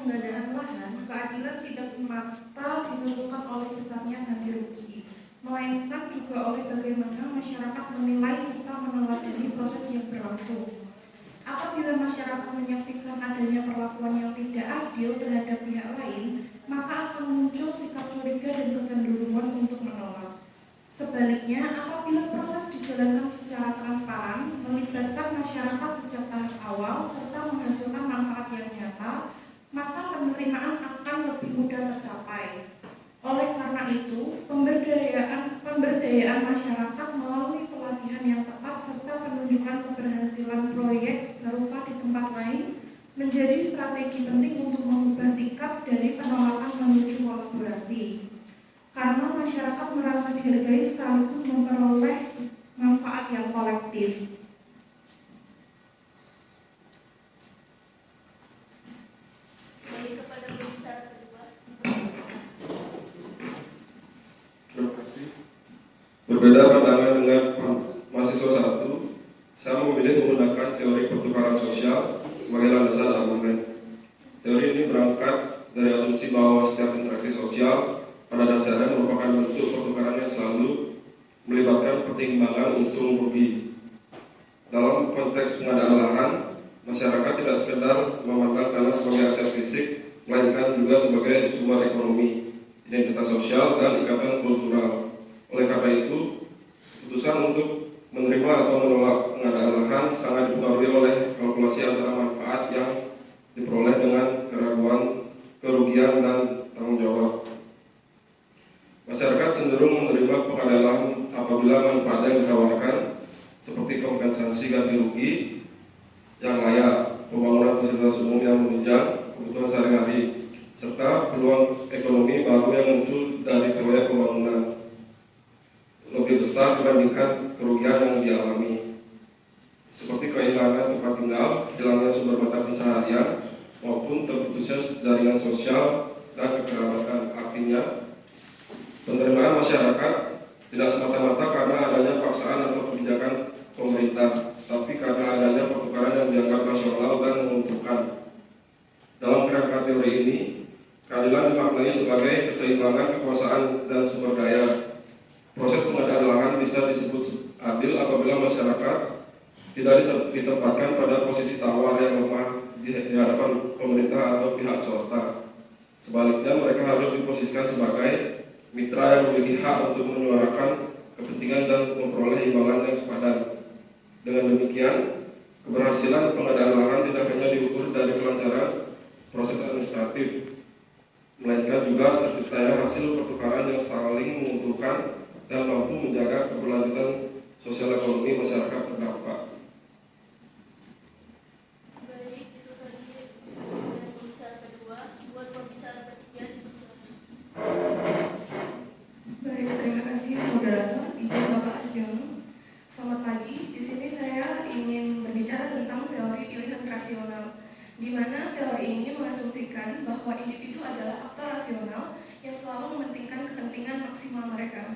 pengadaan lahan, keadilan tidak semata ditentukan oleh besarnya ganti rugi, melainkan juga oleh bagaimana masyarakat menilai serta meneladani proses yang berlangsung. Apabila masyarakat menyaksikan adanya perlakuan yang tidak adil terhadap pihak lain, maka akan muncul sikap curiga dan kecenderungan untuk menolak. Sebaliknya, apabila proses dijalankan secara transparan, melibatkan masyarakat sejak tahap awal, serta menghasilkan manfaat yang nyata, maka penerimaan akan lebih mudah tercapai. Oleh karena itu, pemberdayaan masyarakat melalui pelatihan yang tepat serta penunjukan keberhasilan proyek serupa di tempat lain menjadi strategi penting untuk mengubah sikap dari penolakan menuju kolaborasi. Karena masyarakat merasa dihargai sekaligus memperoleh manfaat yang kolektif. Kepada pembicara kedua. Terima kasih. Berbeda pandangan dengan mahasiswa 1, saya memilih menggunakan teori pertukaran sosial sebagai landasan argumen. Teori ini berangkat dari asumsi bahwa setiap interaksi sosial pada dasarnya merupakan bentuk pertukaran yang selalu melibatkan pertimbangan untung rugi. Dalam konteks pengadaan lahan, masyarakat tidak sekedar memandang tanah sebagai aset fisik, melainkan juga sebagai sumber ekonomi, identitas sosial, dan ikatan kultural. Oleh karena itu, keputusan untuk menerima atau menolak pengadaan lahan sangat dipengaruhi oleh kalkulasi antara manfaat yang diperoleh dengan keraguan, kerugian, dan tanggung jawab. Masyarakat cenderung menerima pengadaan lahan apabila manfaat yang ditawarkan seperti kompensasi ganti rugi yang layak, pembangunan fasilitas umum yang menunjang kebutuhan sehari-hari, serta peluang ekonomi baru yang muncul dari proyek pembangunan lebih besar dibandingkan kerugian yang dialami, seperti kehilangan tempat tinggal, hilangnya sumber mata pencaharian, maupun terputusnya jaringan sosial dan kekerabatan. Artinya, penerimaan masyarakat tidak semata-mata karena adanya paksaan atau kebijakan pemerintah, tapi karena adanya pertukaran yang dianggap rasional dan menguntungkan. Dalam kerangka teori ini, keadilan dimaknai sebagai keseimbangan kekuasaan dan sumber daya. Proses pengadaan lahan bisa disebut adil apabila masyarakat tidak ditempatkan pada posisi tawar yang lemah di hadapan pemerintah atau pihak swasta. Sebaliknya, mereka harus diposisikan sebagai mitra yang memiliki hak untuk menyuarakan kepentingan dan memperoleh imbalan yang sepadan. Dengan demikian, keberhasilan pengadaan lahan tidak hanya diukur dari kelancaran proses administratif, melainkan juga terciptanya hasil pertukaran yang saling menguntungkan dan mampu menjaga keberlanjutan sosial ekonomi masyarakat terdampak. Baik, itu tadi pembicara kedua. Buat pembicara ketiga, dipersilakan. Baik, terima kasih moderator, izin Bapak Astiono. Selamat pagi. Di sini saya ingin berbicara tentang teori pilihan rasional, di mana teori ini mengasumsikan bahwa individu adalah aktor rasional yang selalu mementingkan kepentingan maksimal mereka.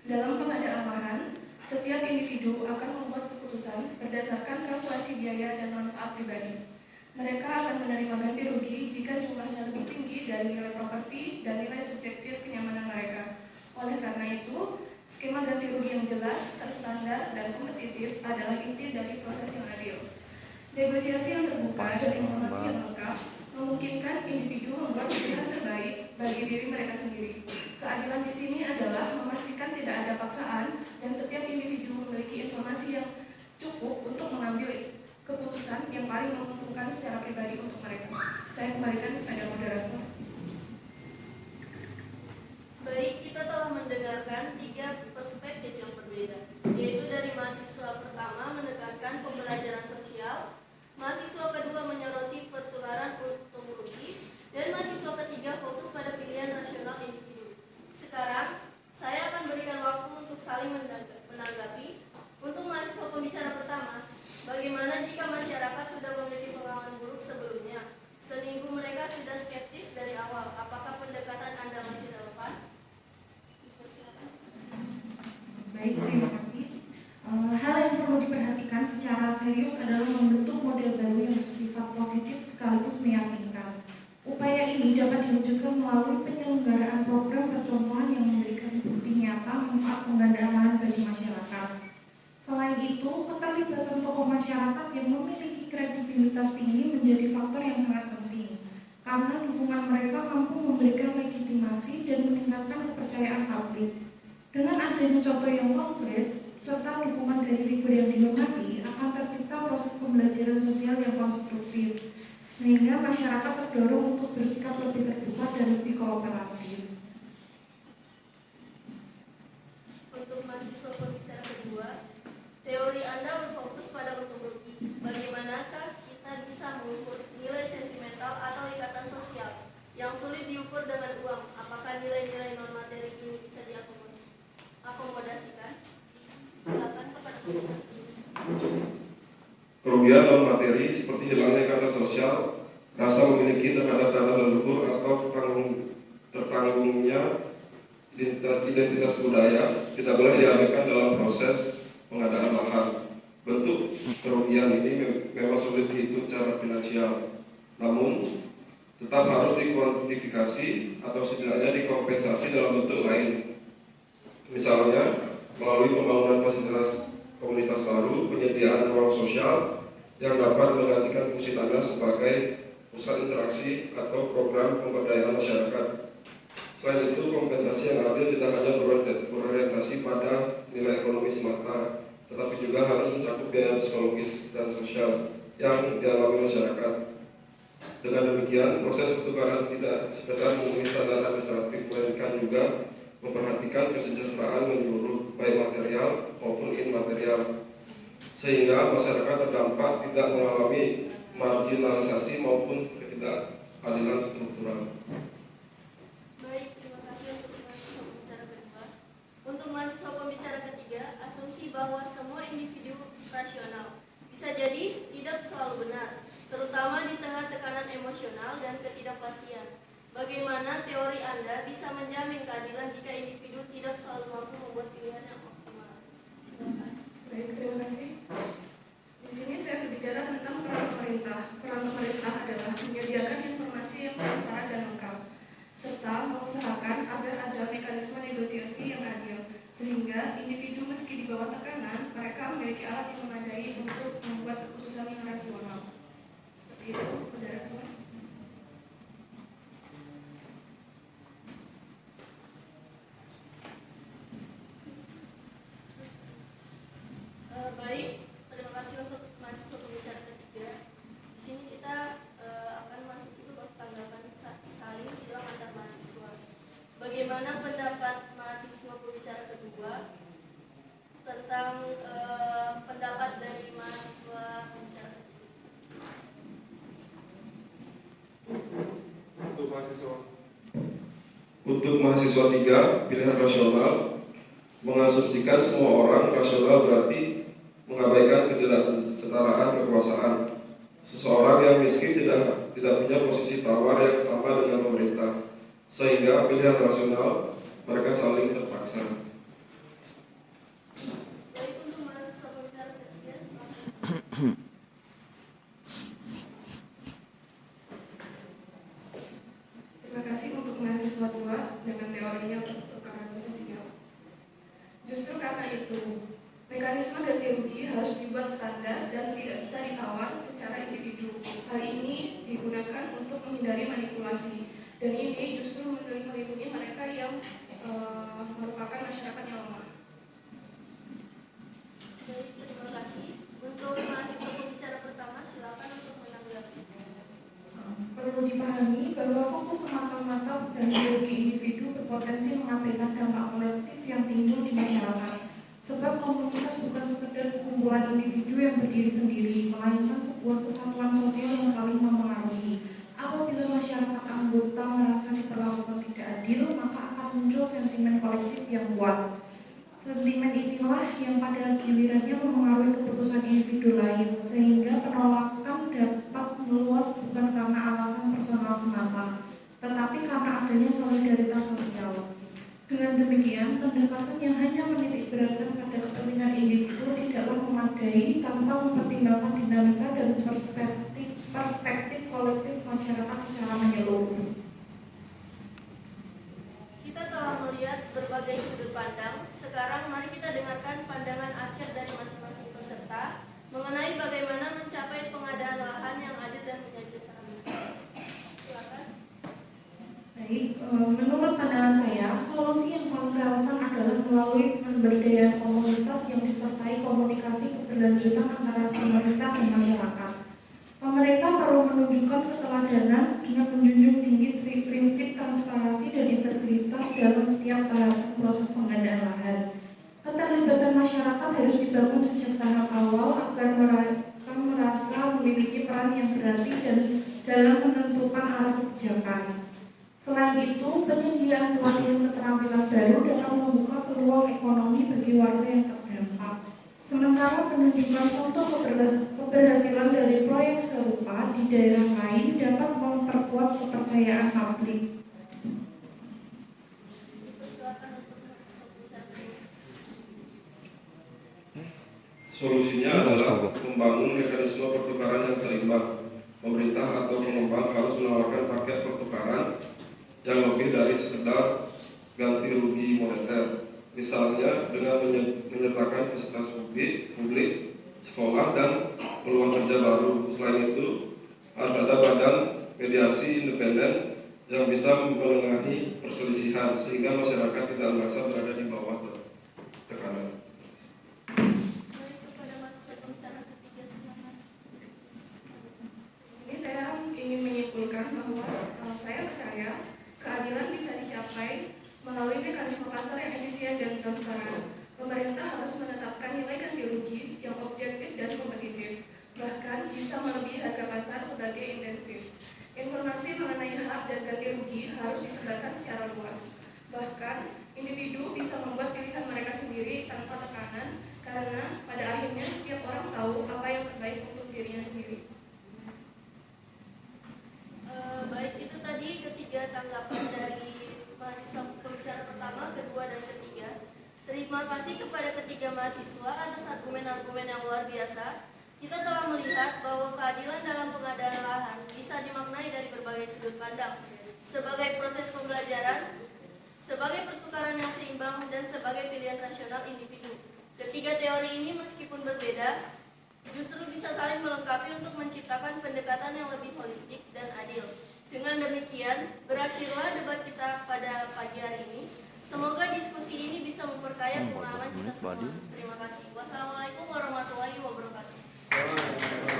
Dalam pengadaan lahan, setiap individu akan membuat keputusan berdasarkan kalkulasi biaya dan manfaat pribadi. Mereka akan menerima ganti rugi jika jumlahnya lebih tinggi dari nilai properti dan nilai subjektif kenyamanan mereka. Oleh karena itu, skema ganti rugi yang jelas, terstandar, dan kompetitif adalah inti dari proses yang adil. Negosiasi yang terbuka dan informasi yang lengkap memungkinkan individu membuat pilihan terbaik bagi diri mereka sendiri. Keadilan di sini adalah memastikan tidak ada paksaan dan setiap individu memiliki informasi yang cukup untuk mengambil keputusan yang paling menguntungkan secara pribadi untuk mereka. Saya kembalikan kepada moderator. Baik, kita telah mendengarkan 3 perspektif yang berbeda, yaitu dari mahasiswa pertama menekankan pembelajaran sosial, mahasiswa kedua menyoroti pertukaran untung rugi, dan mahasiswa ketiga fokus pada pilihan rasional individu. Sekarang, saya akan berikan waktu untuk saling menanggapi. Untuk mahasiswa pembicara pertama, bagaimana jika masyarakat sudah memiliki pengalaman buruk sebelumnya? Seminggu mereka sudah skeptis dari awal. Apakah pendekatan Anda masih relevan? Baik, terima kasih. Hal yang perlu diperhatikan secara serius adalah membentuk model baru yang bersifat positif sekaligus meyakinkan. Upaya ini dapat diwujudkan melalui penyelenggaraan program percontohan yang memberikan bukti nyata manfaat penggandaan lahan bagi masyarakat. Selain itu, keterlibatan tokoh masyarakat yang memiliki kredibilitas tinggi menjadi faktor yang sangat penting, karena dukungan mereka mampu memberikan legitimasi dan meningkatkan kepercayaan publik. Dengan adanya contoh yang konkret, serta dukungan dari figur yang dihormati, akan tercipta proses pembelajaran sosial yang konstruktif, sehingga masyarakat terdorong untuk bersikap lebih terbuka dan lebih kooperatif. Untuk mahasiswa pembicara kedua, teori Anda berfokus pada untung rugi. Bagaimanakah kita bisa mengukur nilai sentimental atau ikatan sosial yang sulit diukur dengan uang? Apakah nilai-nilai non materi ini bisa diakomodasikan? Silakan kepada pembicara. Kerugian non materi seperti hilangnya ikatan sosial, rasa memiliki terhadap tanah leluhur atau tertanggungnya identitas budaya tidak boleh diabaikan dalam proses pengadaan lahan. Bentuk kerugian ini memang sulit dihitung secara finansial, namun tetap harus dikuantifikasi atau setidaknya dikompensasi dalam bentuk lain. Misalnya melalui pembangunan fasilitas komunitas baru, penyediaan ruang sosial yang dapat menggantikan fungsi tanah sebagai pusat interaksi atau program pemberdayaan masyarakat. Selain itu, kompensasi yang adil tidak hanya berorientasi pada nilai ekonomi semata, tetapi juga harus mencakup biaya psikologis dan sosial yang dialami masyarakat. Dengan demikian, proses pertukaran tidak sekedar memenuhi standar administratif, melainkan juga memperhatikan kesejahteraan menyeluruh, baik material maupun immaterial, sehingga masyarakat terdampak tidak mengalami marginalisasi maupun ketidakadilan struktural. Baik, terima kasih untuk mahasiswa pembicara kedua. Untuk mahasiswa pembicara ketiga, asumsi bahwa semua individu rasional bisa jadi tidak selalu benar, terutama di tengah tekanan emosional dan ketidakpastian. Bagaimana teori Anda bisa menjamin keadilan jika individu tidak selalu mampu membuat pilihan yang optimal? Silakan. Baik, terima kasih. Di sini saya berbicara tentang peran pemerintah. Peran pemerintah adalah menyediakan informasi yang transparan dan lengkap, serta mengusahakan agar ada mekanisme negosiasi yang adil, sehingga individu meski di bawah tekanan, mereka memiliki alat yang memadai untuk membuat keputusan yang rasional. Seperti itu, moderator. Baik, terima kasih untuk mahasiswa pembicara ketiga. Di sini kita akan masuk ke tanggapan saling silang antar mahasiswa. Bagaimana pendapat mahasiswa pembicara kedua tentang pendapat dari mahasiswa pembicara ketiga? Untuk mahasiswa 3, pilihan rasional mengasumsikan semua orang rasional berarti mengabaikan ketidaksetaraan kekuasaan. Seseorang yang miskin tidak punya posisi tawar yang sama dengan pemerintah, sehingga pilihan rasional mereka saling terpaksa. Baik, untuk mahasiswa pembicara ketiga, silakan. Terima kasih untuk mahasiswa 2 dengan teorinya pertukaran sosial. Justru karena itu, mekanisme ganti rugi harus dibuat standar dan tidak bisa ditawar secara individu. Hal ini digunakan untuk menghindari manipulasi, dan ini justru melindungi mereka yang merupakan masyarakat yang lemah. Baik, terima kasih. Untuk mahasiswa pembicara pertama, silakan untuk menanggapi. Perlu dipahami bahwa fokus semata-mata ganti rugi individu berpotensi mengabaikan dampak kolektif yang timbul di masyarakat. Sebab komunitas bukan sekedar sekumpulan individu yang berdiri sendiri, melainkan sebuah kesatuan sosial yang saling mempengaruhi. Apabila masyarakat anggota merasa diperlakukan tidak adil, maka akan muncul sentimen kolektif yang kuat. Sentimen inilah yang pada gilirannya mempengaruhi keputusan individu lain, sehingga penolakan dapat meluas bukan karena alasan personal semata, tetapi karena adanya solidaritas sosial. Dengan demikian, pendekatan yang hanya menitik beratkan pada kepentingan individu tidaklah memadai tanpa mempertimbangkan dinamika dan perspektif kolektif masyarakat secara menyeluruh. Baik, menurut pandangan saya, solusi yang paling relevan adalah melalui pemberdayaan komunitas yang disertai komunikasi keberlanjutan antara pemerintah dan masyarakat. Pemerintah perlu menunjukkan keteladanan dengan menjunjung tinggi prinsip transparansi dan integritas dalam setiap tahapan proses pengadaan lahan. Keterlibatan masyarakat harus dibangun sejak tahap awal agar mereka merasa memiliki peran yang berarti dan dalam menentukan arah kebijakan. Selain itu, penyediaan pelatihan keterampilan baru dapat membuka peluang ekonomi bagi warga yang terdampak. Sementara penunjukan contoh keberhasilan dari proyek serupa di daerah lain dapat memperkuat kepercayaan publik. Solusinya adalah membangun mekanisme pertukaran yang seimbang. Pemerintah atau pengembang harus menawarkan paket pertukaran yang lebih dari sekedar ganti rugi moneter, misalnya dengan menyertakan fasilitas publik, sekolah, dan peluang kerja baru. Selain itu, harus ada badan mediasi independen yang bisa menengahi perselisihan sehingga masyarakat tidak merasa berada di bawah tekanan. Ini saya ingin menyimpulkan bahwa saya percaya keadilan bisa dicapai melalui mekanisme pasar yang efisien dan transparan. Pemerintah harus menetapkan nilai ganti rugi yang objektif dan kompetitif, bahkan bisa melebihi harga pasar sebagai intensif. Informasi mengenai hak dan ganti rugi harus disebarkan secara luas. Bahkan, individu bisa membuat pilihan mereka sendiri tanpa tekanan, karena pada akhirnya setiap orang tahu apa yang terbaik untuk dirinya sendiri. Baik, itu tadi ketiga tanggapan dari mahasiswa pembicara pertama, kedua, dan ketiga. Terima kasih kepada ketiga mahasiswa atas argumen-argumen yang luar biasa. Kita telah melihat bahwa keadilan dalam pengadaan lahan bisa dimaknai dari berbagai sudut pandang, sebagai proses pembelajaran, sebagai pertukaran yang seimbang, dan sebagai pilihan rasional individu. Ketiga teori ini meskipun berbeda, justru bisa saling melengkapi untuk menciptakan pendekatan yang lebih holistik dan adil. Dengan demikian, berakhirlah debat kita pada pagi hari ini. Semoga diskusi ini bisa memperkaya pemahaman kita semua. Terima kasih. Wassalamualaikum warahmatullahi wabarakatuh.